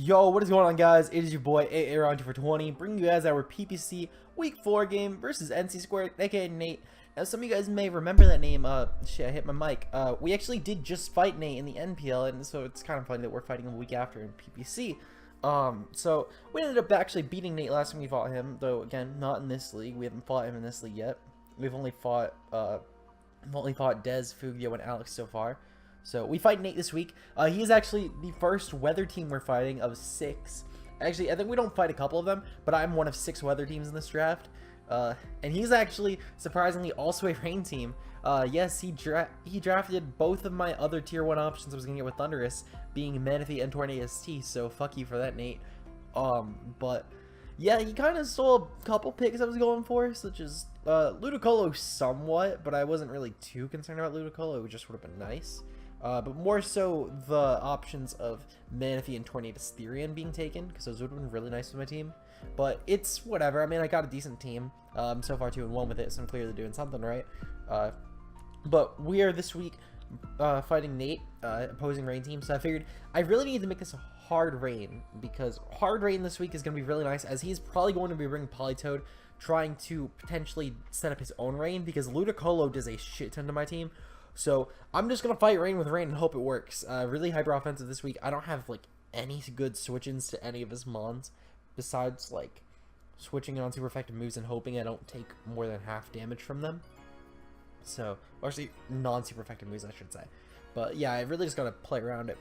Yo, what is going on, guys? It is your boy AA 2 for 20, bringing you guys our PPC Week 4 game versus NC Squared, aka Nate. Now, some of you guys may remember that name. Shit, I hit my mic. We actually did just fight Nate in the NPL, and so it's kind of funny that we're fighting him a week after in PPC. So we ended up actually beating Nate last time we fought him, though again, not in this league. We haven't fought him in this league yet. We've only fought Dez, Fugio, and Alex so far. So we fight Nate this week. He is actually the first weather team we're fighting of 6. Actually, I think we don't fight a couple of them, but I'm one of 6 weather teams in this draft. And he's actually, surprisingly, also a rain team. Yes, he drafted both of my other tier 1 options I was going to get with Thunderous, being Manaphy and Tornado ST, so fuck you for that, Nate. But yeah, he kind of stole a couple picks I was going for, such as Ludicolo somewhat, but I wasn't really too concerned about Ludicolo. It just would have been nice. But more so the options of Manaphy and Tornado Styrian being taken, because those would have been really nice with my team. But it's whatever. I mean, I got a decent team. So far 2-1 with it, so I'm clearly doing something right. But we are this week fighting Nate, opposing rain team. So I figured I really need to make this a hard rain, because hard rain this week is going to be really nice, as he's probably going to be bringing Polytoad, trying to potentially set up his own rain, because Ludicolo does a shit ton to my team. So I'm just going to fight rain with rain and hope it works. Really hyper offensive this week. I don't have like any good switch-ins to any of his mons, besides like switching on super effective moves and hoping I don't take more than half damage from them. So, or actually non-super effective moves, I should say. But yeah, I really just got to play around it.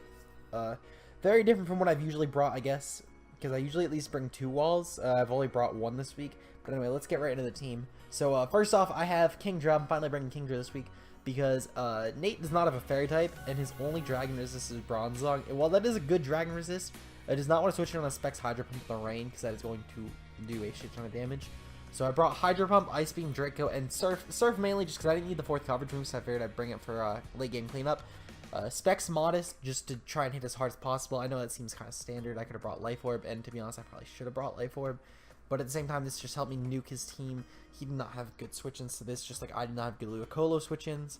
Very different from what I've usually brought, I guess, because I usually at least bring 2 walls. I've only brought 1 this week. But anyway, let's get right into the team. So first off, I have Kingdra. I'm finally bringing Kingdra this week, because Nate does not have a fairy type, and his only dragon resist is Bronzong. And while that is a good dragon resist, I does not want to switch it on a Specs Hydro Pump with the rain, because that is going to do a shit ton of damage. So I brought Hydro Pump, Ice Beam, Draco, and Surf mainly just because I didn't need the 4th coverage move, so I figured I'd bring it for late game cleanup. Specs Modest, just to try and hit as hard as possible. I know that seems kind of standard. I could have brought Life Orb, and to be honest, I probably should have brought Life Orb. But at the same time, this just helped me nuke his team. He did not have good switch-ins to this, just like I did not have good Ludicolo switch-ins.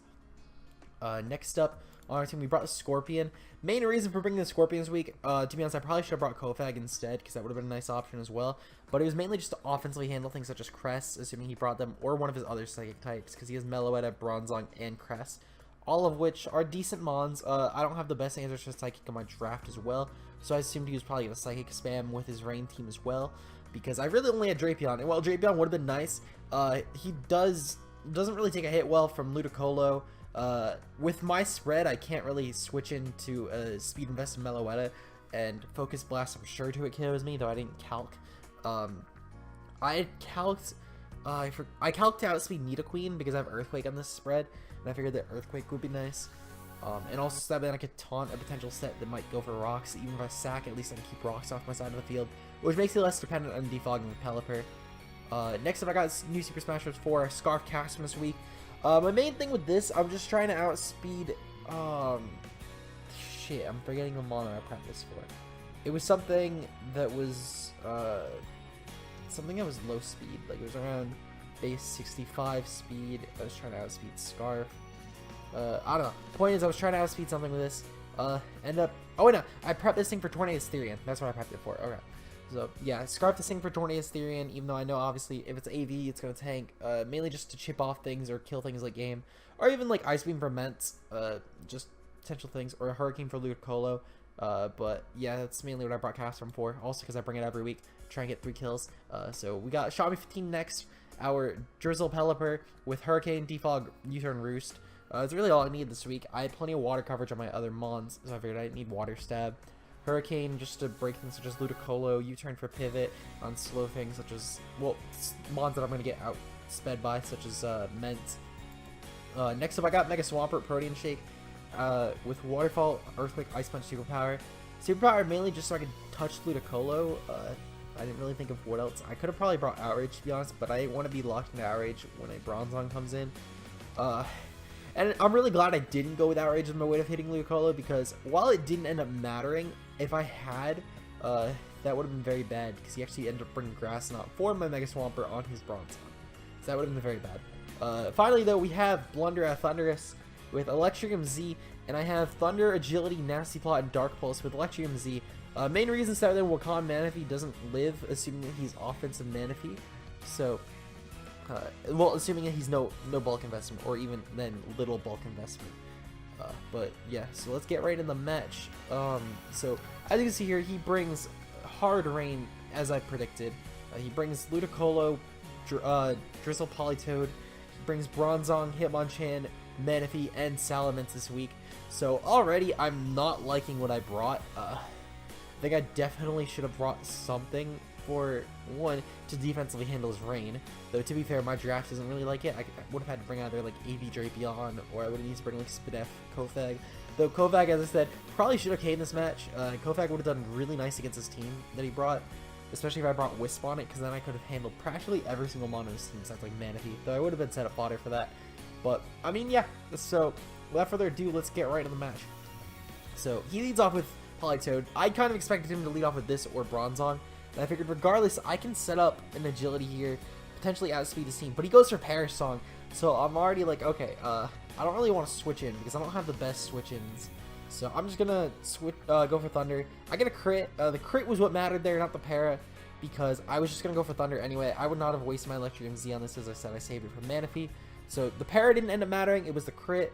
Next up on our team, we brought the Scorpion. Main reason for bringing the Scorpion this week, to be honest, I probably should have brought Kofag instead, because that would have been a nice option as well. But it was mainly just to offensively handle things such as Cress, assuming he brought them, or one of his other Psychic types, because he has Meloetta, Bronzong, and Cress, all of which are decent mons. I don't have the best answers for Psychic in my draft as well, so I assumed he was probably going to Psychic spam with his Rain team as well, because I really only had Drapion, and while Drapion would have been nice, he doesn't really take a hit well from Ludicolo. With my spread, I can't really switch into a Speed Invest in Meloetta, and Focus Blast, I'm sure to it kills me, though I didn't calc. I had calced, I calced to outspeed Nidoqueen because I have Earthquake on this spread, and I figured that Earthquake would be nice. And also so that then I could taunt a potential set that might go for Rocks. Even if I sack, at least I can keep Rocks off my side of the field, which makes it less dependent on defogging with Pelipper. Next up, I got new Super Smash Bros. 4 Scarf Cast this week. My main thing with this, I'm just trying to outspeed, shit, I'm forgetting the mono I prepped this for. It was something that was, low speed, like it was around base 65 speed. I was trying to outspeed Scarf. I don't know. Point is, I was trying to outspeed something with this. Oh wait, no, I prepped this thing for Tornado Styrian. That's what I prepped it for. Okay. So yeah, Scarf this thing for Tornado Styrian, even though I know obviously if it's AV, it's going to tank, mainly just to chip off things or kill things late game, or even like Ice Beam for Ments, just potential things, or a Hurricane for Ludicolo. But yeah, that's mainly what I brought Castrum for, also because I bring it every week, try and get 3 kills. So we got Xiaomi 15 next, our Drizzle Pelipper with Hurricane, Defog, U-Turn, Roost. That's really all I need this week. I had plenty of water coverage on my other mons, so I figured I didn't need Water Stab. Hurricane just to break things such as Ludicolo, U-Turn for pivot on slow things such as, well, mons that I'm going to get outsped by, such as Ment. Next up, I got Mega Swampert, Protean Shake, with Waterfall, Earthquake, Ice Punch, Superpower. Superpower mainly just so I could touch Ludicolo. I didn't really think of what else. I could have probably brought Outrage, to be honest, but I didn't want to be locked into Outrage when a Bronzong comes in. And I'm really glad I didn't go with Outrage as my way of hitting Ludicolo, because while it didn't end up mattering, if I had, that would have been very bad, because he actually ended up bringing Grass Knot for my Mega Swampert on his Bronzong. So that would have been very bad. Finally, though, we have Blunder Thunderous with Electrium Z, and I have Thunder, Agility, Nasty Plot, and Dark Pulse with Electrium Z. Main reason is that Wakan Manaphy doesn't live, assuming that he's offensive Manaphy. So, well, assuming that he's no bulk investment, or even then little bulk investment. But yeah, so let's get right in the match. So as you can see here, he brings hard rain as I predicted. He brings Ludicolo, Drizzle Politoed, he brings Bronzong, Hitmonchan, Manaphy, and Salamence this week. So already I'm not liking what I brought. I think I definitely should have brought something for one to defensively handle his rain. Though to be fair, my draft doesn't really like it. I would have had to bring either like AV Drapion, or I would have needed to bring like Spadef, Kofag. Though Kofag, as I said, probably should have came this match. Kofag would have done really nice against his team that he brought, especially if I brought Wisp on it, because then I could have handled practically every single mono in his team besides like Manaphy. Though I would have been set up fodder for that. But I mean, yeah. So without further ado, let's get right into the match. So he leads off with Politoed. I kind of expected him to lead off with this or Bronzong. And I figured regardless, I can set up an agility here, potentially outspeed his team. But he goes for Perish Song, so I'm already like, okay, I don't really want to switch in because I don't have the best switch-ins. So I'm just gonna go for Thunder. I get a crit. The crit was what mattered there, not the para, because I was just gonna go for Thunder anyway. I would not have wasted my Electric MZ on this. As I said, I saved it for Manaphy. So the para didn't end up mattering. It was the crit.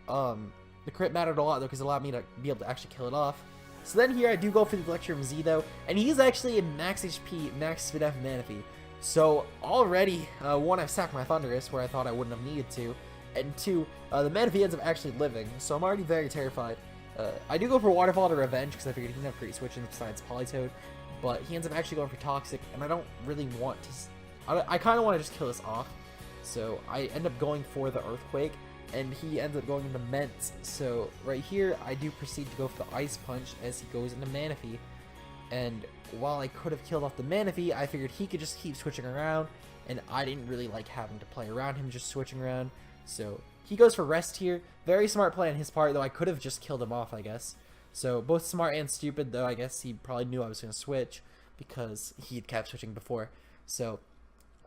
The crit mattered a lot though because it allowed me to be able to actually kill it off. So then here I do go for the Electrum Z though, and he's actually in max HP, max Spadef Manaphy. So already, one, I've sacked my Thundurus where I thought I wouldn't have needed to, and two, the Manaphy ends up actually living, so I'm already very terrified. I do go for Waterfall to Revenge because I figured he didn't have great switch-ins besides Politoed, but he ends up actually going for Toxic, and I don't really want to... I kind of want to just kill this off, so I end up going for the Earthquake. And he ends up going into Ments. So right here, I do proceed to go for the Ice Punch as he goes into Manaphy. And while I could have killed off the Manaphy, I figured he could just keep switching around. And I didn't really like having to play around him just switching around. So he goes for Rest here. Very smart play on his part, though I could have just killed him off, I guess. So both smart and stupid, though I guess he probably knew I was going to switch because he'd kept switching before. So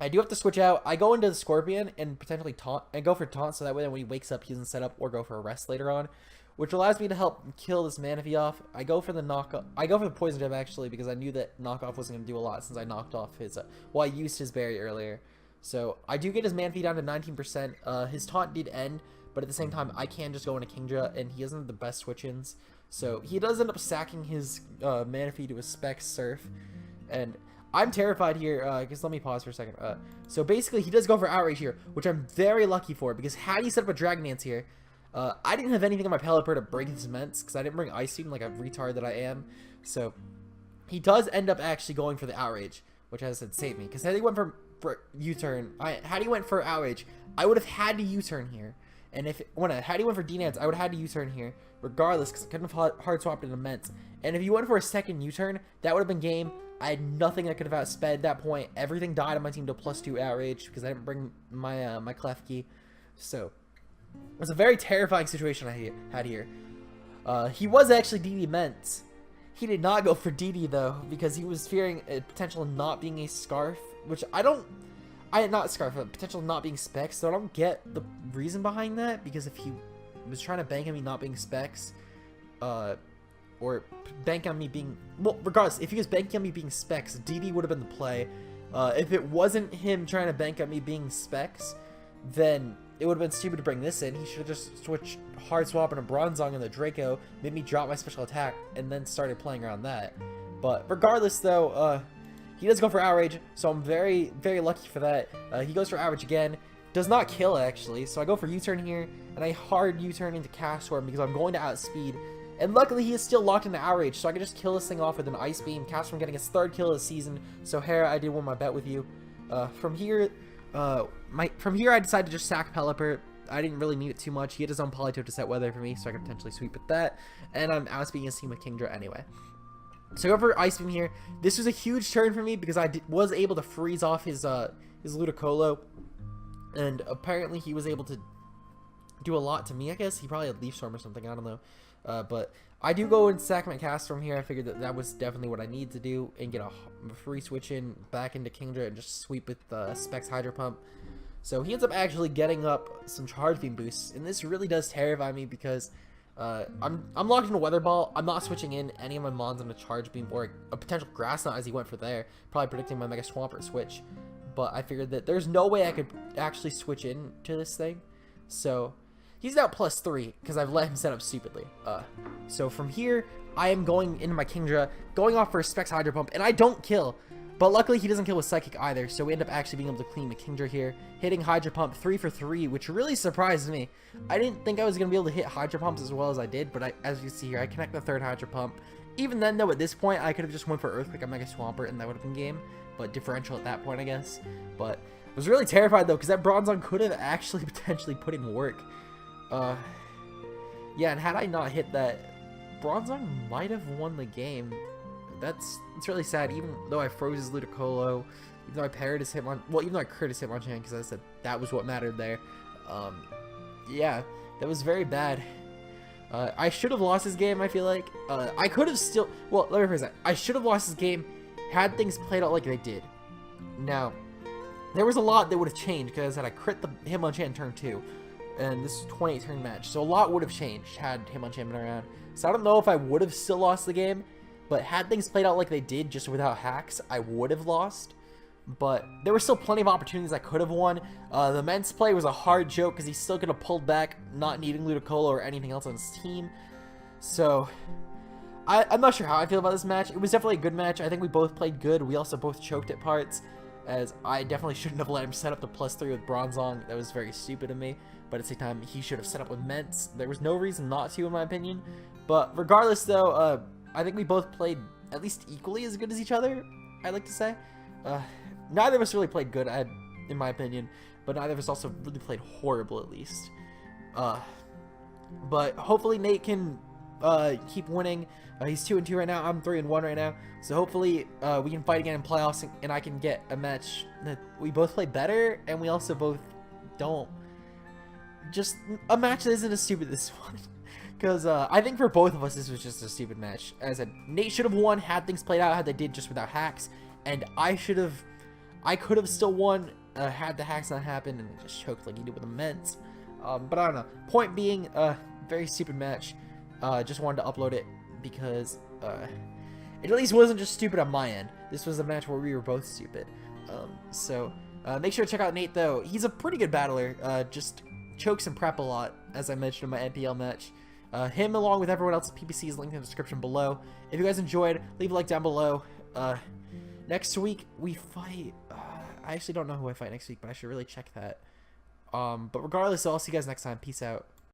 I do have to switch out. I go into the Scorpion and potentially taunt and go for taunt, so that way when he wakes up he doesn't set up or go for a rest later on, which allows me to help kill this Manaphy off. I go for the knockoff. I go for the Poison Jab actually because I knew that knockoff wasn't going to do a lot since I knocked off his I used his berry earlier. So I do get his Manaphy down to 19%. His taunt did end, but at the same time I can just go into Kingdra and he doesn't have the best switch-ins. So he does end up sacking his Manaphy to a Specs Surf, and I'm terrified here, because let me pause for a second. So basically, he does go for Outrage here, which I'm very lucky for, because had he set up a Dragon Dance here, I didn't have anything on my Pelipper to break his Ments, because I didn't bring Ice Beam like a retard that I am. So he does end up actually going for the Outrage, which as I said, saved me, because had he went for U-turn, had he went for Outrage, I would have had to U-turn here. And had he went for D-Nance, I would have had to U-turn here, regardless, because I couldn't have hard swapped into Ments. And if he went for a second U-turn, that would have been game. I had nothing that could have outsped at that point. Everything died on my team to +2 Outrage because I didn't bring my my Klefki. So it was a very terrifying situation I had here. He was actually DD Ments. He did not go for DD though because he was fearing a potential not being a Scarf, which not Scarf, a potential not being Specs. So I don't get the reason behind that, because if he was trying to bank on me not being Specs, or bank on me being, well, regardless, if he was banking on me being Specs, DD would have been the play. If it wasn't him trying to bank on me being Specs, then it would have been stupid to bring this in. He should have just switched hard swap into Bronzong and the Draco, made me drop my special attack, and then started playing around that. But regardless, though, he does go for Outrage, so I'm very, very lucky for that. He goes for Outrage again. Does not kill, actually, so I go for U-turn here, and I hard U-turn into Castform because I'm going to outspeed. And luckily, he is still locked into Outrage, so I can just kill this thing off with an Ice Beam. Castform getting his 3rd kill of the season. So Hera, I did win my bet with you. From here, I decided to just sack Pelipper. I didn't really need it too much. He had his own Politoed to set weather for me, so I could potentially sweep with that. And I'm outspeeding his team with Kingdra anyway. So I go for Ice Beam here. This was a huge turn for me because I was able to freeze off his Ludicolo, and apparently he was able to do a lot to me. I guess he probably had Leaf Storm or something. I don't know. But I do go and sack my cast from here. I figured that was definitely what I need to do and get a free switch in back into Kingdra and just sweep with Specs Hydro Pump. So he ends up actually getting up some Charge Beam boosts, and this really does terrify me because I'm locked into Weather Ball. I'm not switching in any of my mons on a Charge Beam or a potential Grass Knot as he went for there. Probably predicting my Mega Swampert switch. But I figured that there's no way I could actually switch in to this thing. So he's now +3 because I've let him set up stupidly. So from here, I am going into my Kingdra, going off for a Specs Hydro Pump, and I don't kill. But luckily, he doesn't kill with Psychic either, so we end up actually being able to clean the Kingdra here, hitting Hydro Pump 3 for 3, which really surprised me. I didn't think I was going to be able to hit Hydro Pumps as well as I did, but as you can see here, I connect the 3rd Hydro Pump. Even then, though, at this point, I could have just went for Earthquake on Mega Swampert, and that would have been game. But differential at that point, I guess. But I was really terrified, though, because that Bronzong could have actually potentially put in work. Yeah, and had I not hit that, Bronzong might have won the game. It's really sad, even though I froze his Ludicolo, even though I parried his Hitmon, well, even though I crit his Hitmonchan, because I said that was what mattered there. Yeah, that was very bad. I should have lost this game, I feel like. I could have still, well, let me rephrase that. I should have lost this game had things played out like they did. Now, there was a lot that would have changed, because I crit the Hitmonchan in turn 2, and this is a 28 turn match, so a lot would have changed had Hitmonchan been around. So I don't know if I would have still lost the game, but had things played out like they did, just without hacks, I would have lost. But there were still plenty of opportunities I could have won. The Mence play was a hard joke because he still could have pulled back, not needing Ludicolo or anything else on his team. So, I'm not sure how I feel about this match. It was definitely a good match. I think we both played good. We also both choked at parts, as I definitely shouldn't have let him set up the +3 with Bronzong. That was very stupid of me. But at the same time, he should have set up with Mence. There was no reason not to, in my opinion. But regardless, though, I think we both played at least equally as good as each other, I'd like to say. Neither of us really played good, in my opinion, but neither of us also really played horrible, at least. But hopefully Nate can keep winning. He's 2-2 right now. I'm 3-1 right now. So hopefully we can fight again in playoffs, and I can get a match that we both play better, and we also both don't. Just a match that isn't as stupid as this one. Because I think for both of us, this was just a stupid match. As I said, Nate should have won had things played out, had they did just without hacks. And I could have still won had the hacks not happened and just choked like he did with the Mence. But I don't know. Point being, very stupid match. Just wanted to upload it because it at least wasn't just stupid on my end. This was a match where we were both stupid. So make sure to check out Nate, though. He's a pretty good battler. Just chokes and prep a lot, as I mentioned in my NPL match. Him, along with everyone else's PPC, is linked in the description below. If you guys enjoyed, leave a like down below. Next week, we fight... I actually don't know who I fight next week, but I should really check that. But regardless, I'll see you guys next time. Peace out.